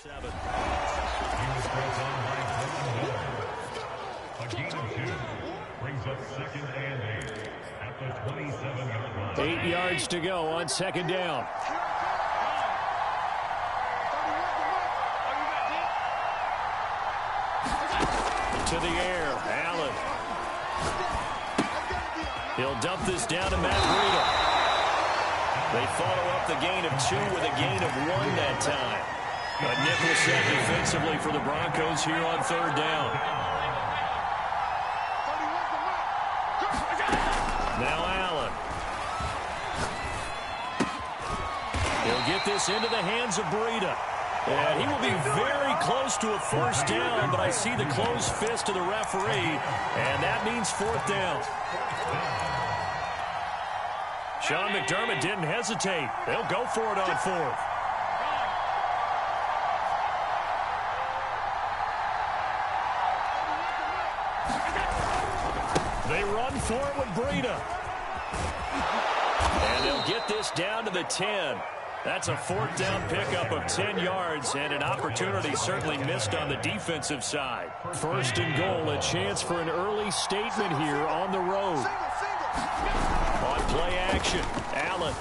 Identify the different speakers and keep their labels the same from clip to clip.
Speaker 1: 7.
Speaker 2: A gain of 2 brings up 2nd and 8 at the 27-yard line.
Speaker 1: 8 yards to go on 2nd down. To the air, Allen. He'll dump this down to Matt Breida. They follow up the gain of 2 with a gain of 1 that time. A nickel set defensively for the Broncos here on 3rd down. Now Allen. He'll get this into the hands of Breida. And he will be very close to a 1st down, but I see the closed fist of the referee, and that means 4th down. Sean McDermott didn't hesitate. They'll go for it on 4th. They run for it with Breida. And they'll get this down to the 10. That's a 4th down pickup of 10 yards and an opportunity certainly missed on the defensive side. 1st and goal, a chance for an early statement here on the road. On play action, Allen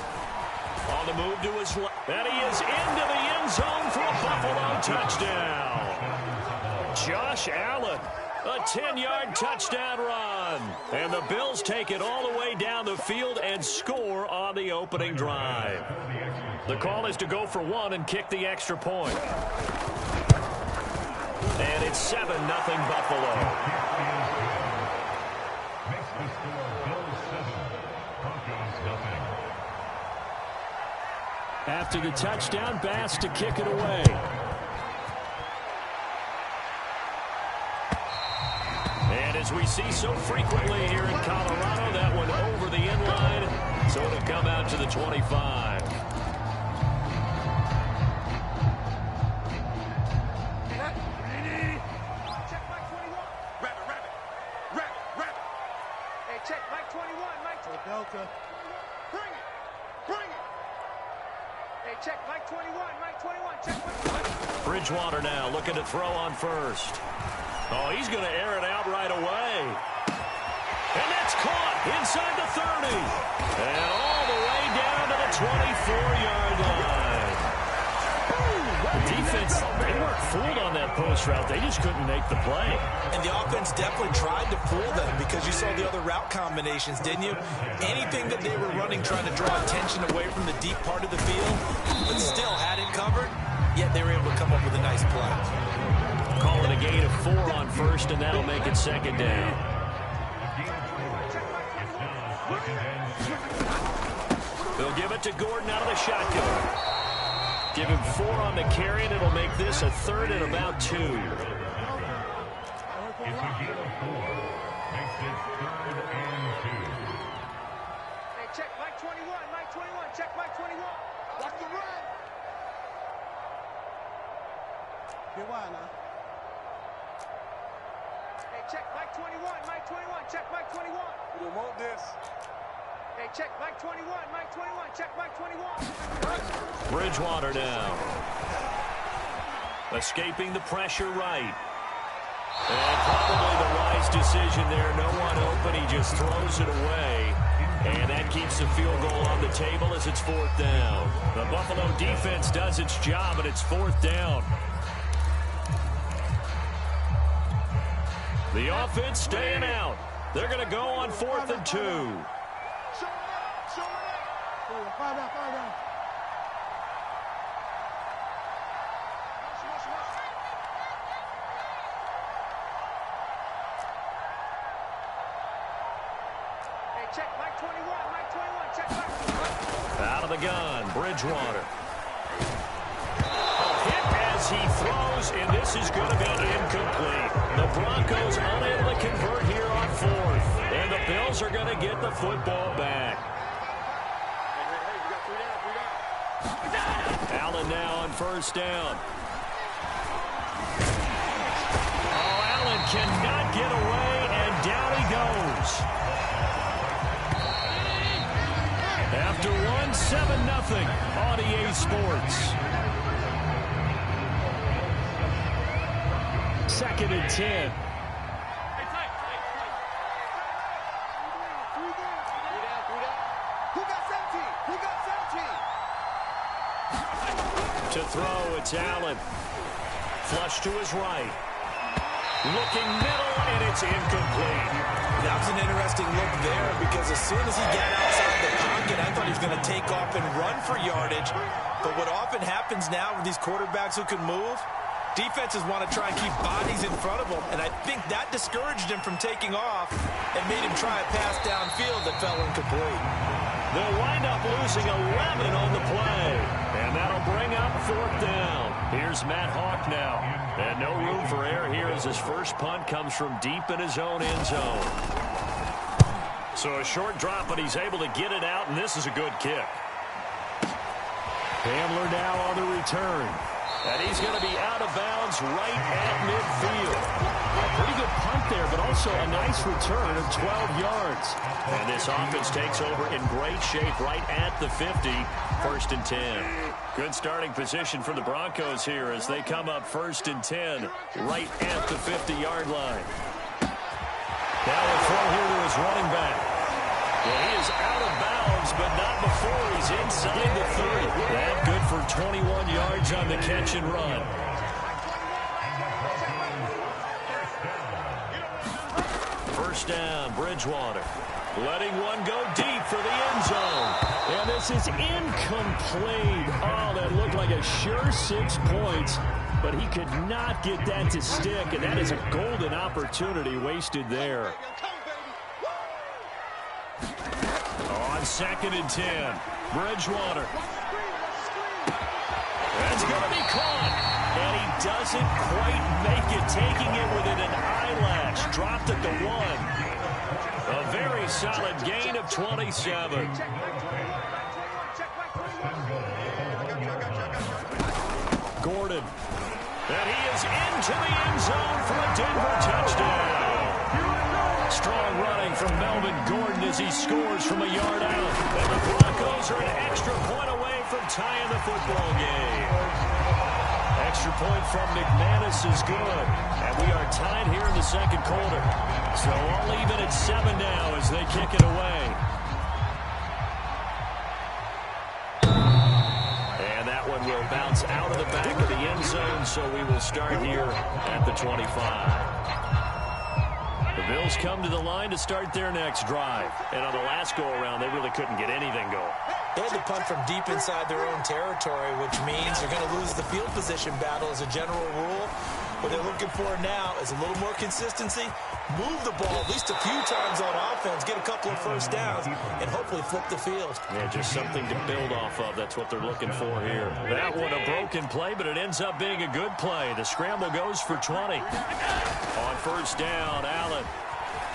Speaker 1: on the move to his left. And he is into the end zone for a Buffalo touchdown. Josh Allen, a 10-yard touchdown run. And the Bills take it all the way down the field and score on the opening drive. The call is to go for 1 and kick the extra point. And it's 7-0 Buffalo.
Speaker 2: Makes the score Bills 7, Broncos nothing.
Speaker 1: After the touchdown, Bass to kick it away. And as we see so frequently here in Colorado, that one over the end line, so it'll come out to the 25.
Speaker 3: Delta. Bring it. Hey, check Mike 21, Mike 21, check Mike.
Speaker 1: Bridgewater now looking to throw on 1st. Oh, he's going to air it out right away. And that's caught inside the 30. And all the way down to the 24-yard line. The defense, they weren't fooled on that post route. They just couldn't make the play.
Speaker 4: And the offense definitely tried to fool them because you saw the other route combinations, didn't you? Anything that they were running trying to draw attention away from the deep part of the field, but still had it covered, yet they were able to come up with a nice play.
Speaker 1: Call it a gain of 4 on 1st, and that'll make it 2nd down. They'll give it to Gordon out of the shotgun. Give him 4 on the carry, and it'll make this a 3rd and about 2.
Speaker 2: It's a gain of 4. Makes it 3rd and 2.
Speaker 3: Hey, check Mike 21, Mike 21, check Mike 21. Watch the run. Get wide now. Hey, check Mike 21, Mike 21, check Mike 21. We don't want this. Hey, check Mike 21, Mike 21, check Mike 21.
Speaker 1: Bridgewater now. Escaping the pressure right. And probably the wise decision there. No one open. He just throws it away. And that keeps the field goal on the table as it's 4th down. The Buffalo defense does its job, and it's 4th down. The offense staying out. They're going to go on 4th and 2.
Speaker 3: Fire down. Hey, check Mike 21, Mike 21, check Mike.
Speaker 1: Out of the gun, Bridgewater. A hit as he throws, and this is going to be incomplete. The Broncos unable to convert here on 4th, and the Bills are going to get the football back. Allen now on 1st down. Oh, Allen cannot get away, and down he goes. After 1, 7-0 on EA Sports. 2nd and 10. To throw, it's Allen. Flush to his right. Looking middle, and it's incomplete.
Speaker 4: That was an interesting look there because as soon as he got outside the pocket, I thought he was going to take off and run for yardage. But what often happens now with these quarterbacks who can move, defenses want to try and keep bodies in front of them, and I think that discouraged him from taking off and made him try a pass downfield that fell incomplete.
Speaker 1: They'll wind up losing 11 on the play, and that'll bring up 4th down. Here's Matt Hawk now, and no room for error here as his first punt comes from deep in his own end zone. So a short drop, but he's able to get it out, and this is a good kick. Hamler now on the return. And he's going to be out of bounds right at midfield. A pretty good punt there, but also a nice return of 12 yards. And this offense takes over in great shape right at the 50, 1st and 10. Good starting position for the Broncos here as they come up 1st and 10 right at the 50-yard line. Now a throw here to his running back. Well, he is out of bounds, but not before he's inside the 30. That good for 21 yards on the catch and run. First down, Bridgewater. Letting one go deep for the end zone. And this is incomplete. Oh, that looked like a sure 6 points, but he could not get that to stick, and that is a golden opportunity wasted there. On 2nd and 10, Bridgewater. That's going to be caught. And he doesn't quite make it, taking it within an eyelash. Dropped at the 1. A very solid gain of 27. Gordon. And he is into the end zone for a Denver touchdown. Strong running from Melvin Gordon as he scores from a yard out. And the Broncos are an extra point away from tying the football game. Extra point from McManus is good. And we are tied here in the 2nd quarter. So all even at 7 now as they kick it away. And that one will bounce out of the back of the end zone, so we will start here at the 25. The Bills come to the line to start their next drive. And on the last go-around, they really couldn't get anything going.
Speaker 4: They had to punt from deep inside their own territory, which means they're going to lose the field position battle as a general rule. What they're looking for now is a little more consistency, move the ball at least a few times on offense, get a couple of first downs, and hopefully flip the field. Yeah, just something to build off of. That's what they're looking for here. That one a broken play, but it ends up being a good play. The scramble goes for 20. On first down, Allen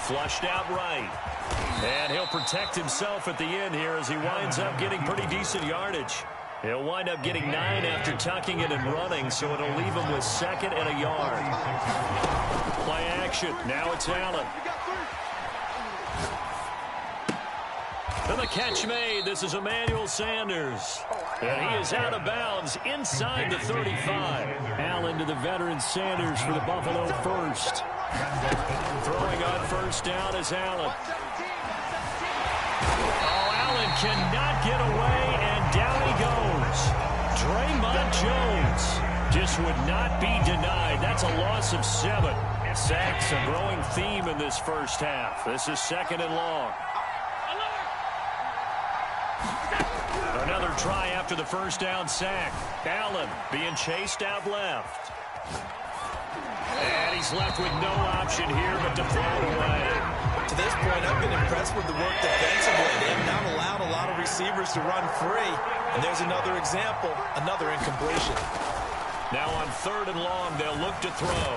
Speaker 4: flushed out right. And he'll protect himself at the end here as he winds up getting pretty decent yardage. He'll wind up getting 9 after tucking it and running, so it'll leave him with 2nd and a yard. Play action. Now it's Allen. And the catch made. This is Emmanuel Sanders. And he is out of bounds inside the 35. Allen to the veteran Sanders for the Buffalo first. Throwing on first down is Allen. Oh, Allen cannot get away, and down he goes. Draymond Jones just would not be denied. That's a loss of 7. Sacks, a growing theme in this first half. This is 2nd and long. Another try after the first down sack. Allen being chased out left. And he's left with no option here but to throw it away. To this point, I've been impressed with the work defensively. They have not allowed a lot of receivers to run free. And there's another example, another incompletion. Now on 3rd and long, they'll look to throw.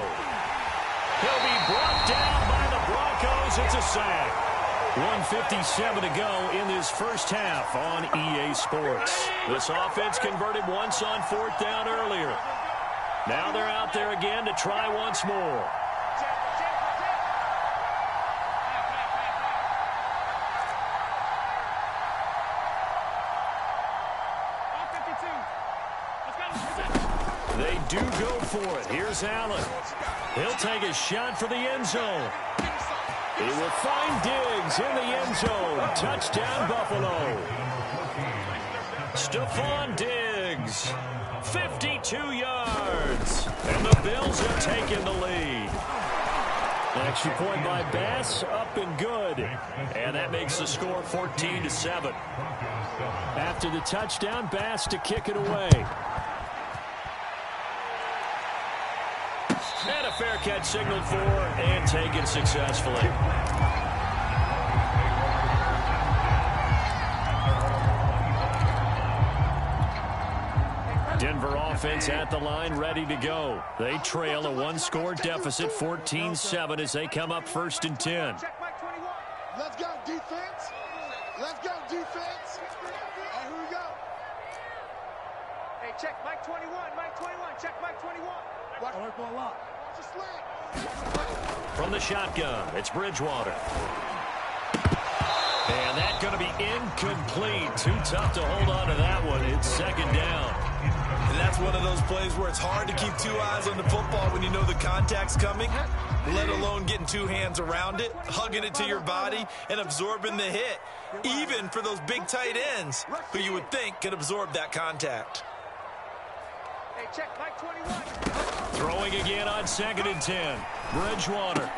Speaker 4: He'll be brought down by the Broncos. It's a sack. 1:57 to go in this first half on EA Sports. This offense converted once on 4th down earlier. Now they're out there again to try once more. They do go for it. Here's Allen.
Speaker 1: He'll take a shot for the end zone. He will find Diggs in the end zone. Touchdown, Buffalo. Stephon Diggs, 52 yards. And the Bills have taken the lead. Extra point by Bass, up and good. And that makes the score 14-7. After the touchdown, Bass to kick it away. And a fair catch signaled for and taken successfully. Denver offense at the line, ready to go. They trail a one-score deficit, 14-7, as they come up 1st and 10.
Speaker 3: Let's go, defense. Let's go, defense. And here we go. Hey, check Mike 21, Mike 21, check Mike 21. Watch the lock. Watch the slant.
Speaker 1: From the shotgun, it's Bridgewater. And that's going to be incomplete. Too tough to hold on to that one. It's 2nd down.
Speaker 4: And that's one of those plays where it's hard to keep 2 eyes on the football when you know the contact's coming, let alone getting 2 hands around it, hugging it to your body, and absorbing the hit, even for those big tight ends who you would think could absorb that contact.
Speaker 3: Hey, check Mike 21.
Speaker 1: Throwing again on 2nd and 10. Bridgewater.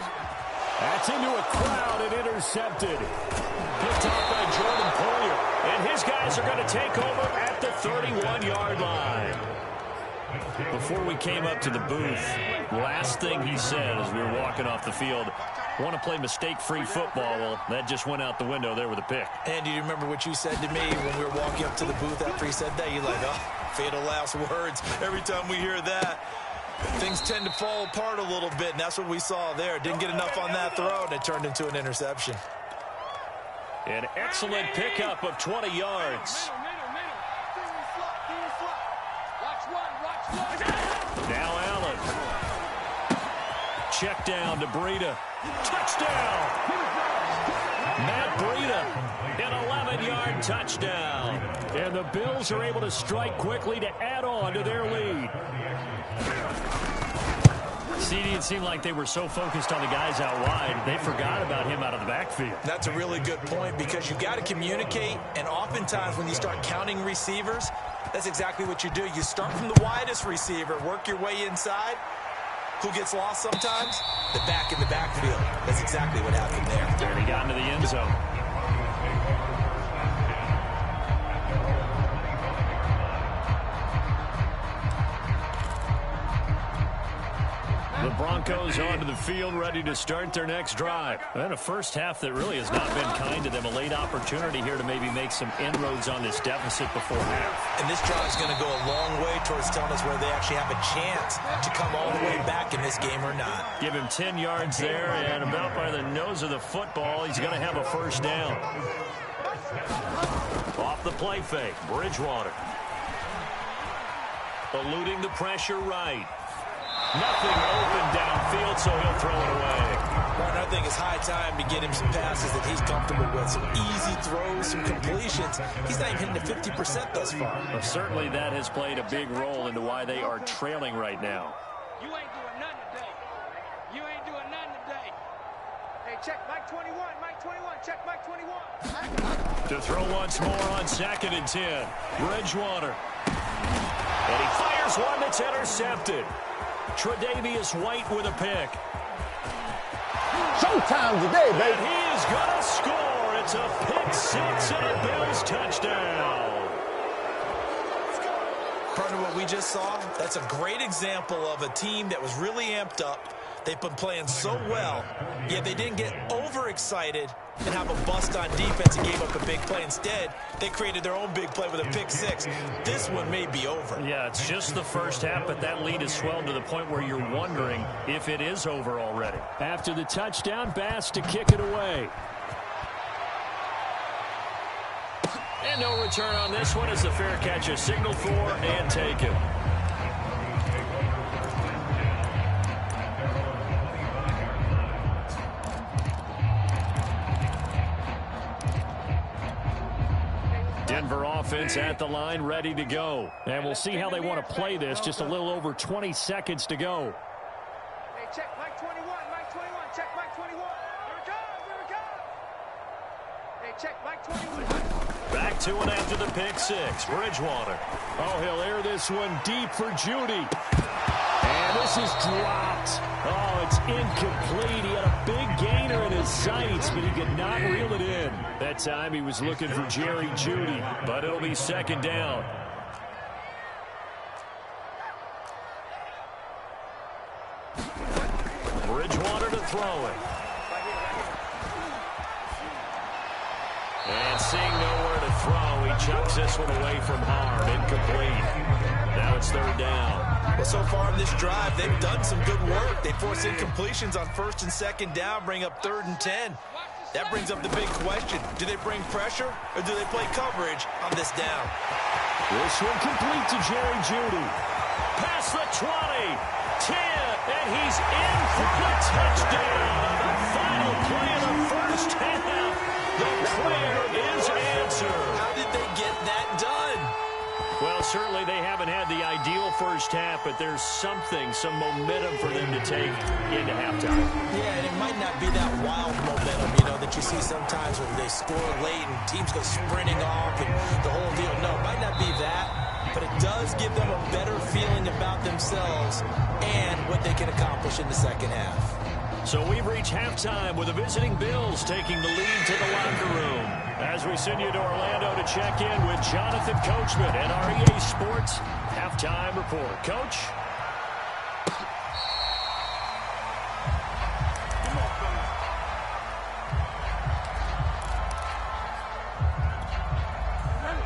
Speaker 1: That's into a crowd and intercepted. Picked off by Jordan Poyer. And his guys are going to take over at the 31-yard line. Before we came up to the booth, last thing he said as we were walking off the field, want to play mistake-free football. Well, that just went out the window there with a pick.
Speaker 4: And do you remember what you said to me when we were walking up to the booth after he said that? You're like, oh, fatal last words. Every time we hear that, things tend to fall apart a little bit, and that's what we saw there. Didn't get enough on that throw, and it turned into an interception.
Speaker 1: An excellent pickup of 20 yards. Now Allen. Check down to Breida. Touchdown! Matt Breida, an 11-yard touchdown. And the Bills are able to strike quickly to add on to their lead. CD, it seemed like they were so focused on the guys out wide, they forgot about him out of the backfield.
Speaker 4: That's a really good point because you've got to communicate, and oftentimes when you start counting receivers, that's exactly what you do. You start from the widest receiver, work your way inside. Who gets lost sometimes? The back in the backfield. That's exactly what happened there.
Speaker 1: And he got into the end zone. The Broncos onto the field, ready to start their next drive. And a first half that really has not been kind to them. A late opportunity here to maybe make some inroads on this deficit before half.
Speaker 4: And this drive is going to go a long way towards telling us whether they actually have a chance to come all the way back in this game or not.
Speaker 1: Give him 10 yards there, and about by the nose of the football, he's going to have a first down. Off the play fake, Bridgewater. Eluding the pressure right. Nothing open downfield, so he'll throw it away.
Speaker 4: Martin, I think it's high time to get him some passes that he's comfortable with. Some easy throws, some completions. He's not even hitting the 50% thus far.
Speaker 1: Well, certainly that has played a big role into why they are trailing right now.
Speaker 3: You ain't doing nothing today. You ain't doing nothing today. Hey, check Mike 21, Mike 21, check Mike 21.
Speaker 1: To throw once more on 2nd and 10. Bridgewater. And he fires one that's intercepted. Tre'Davious White with a pick.
Speaker 5: Showtime today, baby.
Speaker 1: And he is going to score. It's a pick six and a Bills touchdown.
Speaker 4: Partner, what we just saw, that's a great example of a team that was really amped up. They've been playing so well, yet they didn't get overexcited and have a bust on defense and gave up a big play. Instead, they created their own big play with a pick six. This one may be over.
Speaker 1: Yeah, it's just the first half, but that lead has swelled to the point where you're wondering if it is over already. After the touchdown, Bass to kick it away. And no return on this one as the fair catch is signaled for and taken. Denver offense at the line, ready to go. And we'll see how they want to play this. Just a little over 20 seconds to go.
Speaker 3: Hey, Hey, check Mike 21, Mike 21, check Mike 21. Here it comes, here it comes. Hey, check Mike 21.
Speaker 1: Back to it after the pick six. Bridgewater. Oh, he'll air this one deep for Judy. And this is dropped. Oh, it's incomplete. He had a big gainer in his sights, but he could not reel it in. That time he was looking for Jerry Judy, but it'll be second down. Bridgewater to throw it. And seeing nowhere to throw, he chucks this one away from harm. Incomplete. Now it's third down.
Speaker 4: Well, so far in this drive, they've done some good work. They force incompletions on first and second down, bring up 3rd and 10. That brings up the big question. Do they bring pressure or do they play coverage on this down?
Speaker 1: This one complete to Jerry Judy. Past the 20, 10, and he's in for the touchdown on the final play of the first half. The prayer is answered.
Speaker 4: How did they get that done?
Speaker 1: Well, certainly they haven't had the ideal first half, but there's some momentum for them to take into halftime.
Speaker 4: Yeah, and it might not be that wild momentum, that you see sometimes when they score late and teams go sprinting off and the whole deal. No, it might not be that, but it does give them a better feeling about themselves and what they can accomplish in the second half.
Speaker 1: So we've reached halftime with the visiting Bills taking the lead to the locker room. As we send you to Orlando to check in with Jonathan Coachman and our EA Sports Halftime Report. Coach?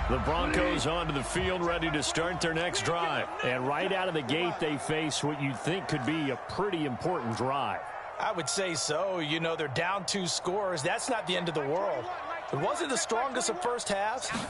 Speaker 1: The Broncos onto the field ready to start their next drive. And right out of the gate, they face what you'd think could be a pretty important drive.
Speaker 4: I would say so. They're down 2 scores. That's not the end of the world. It wasn't the strongest of first halves.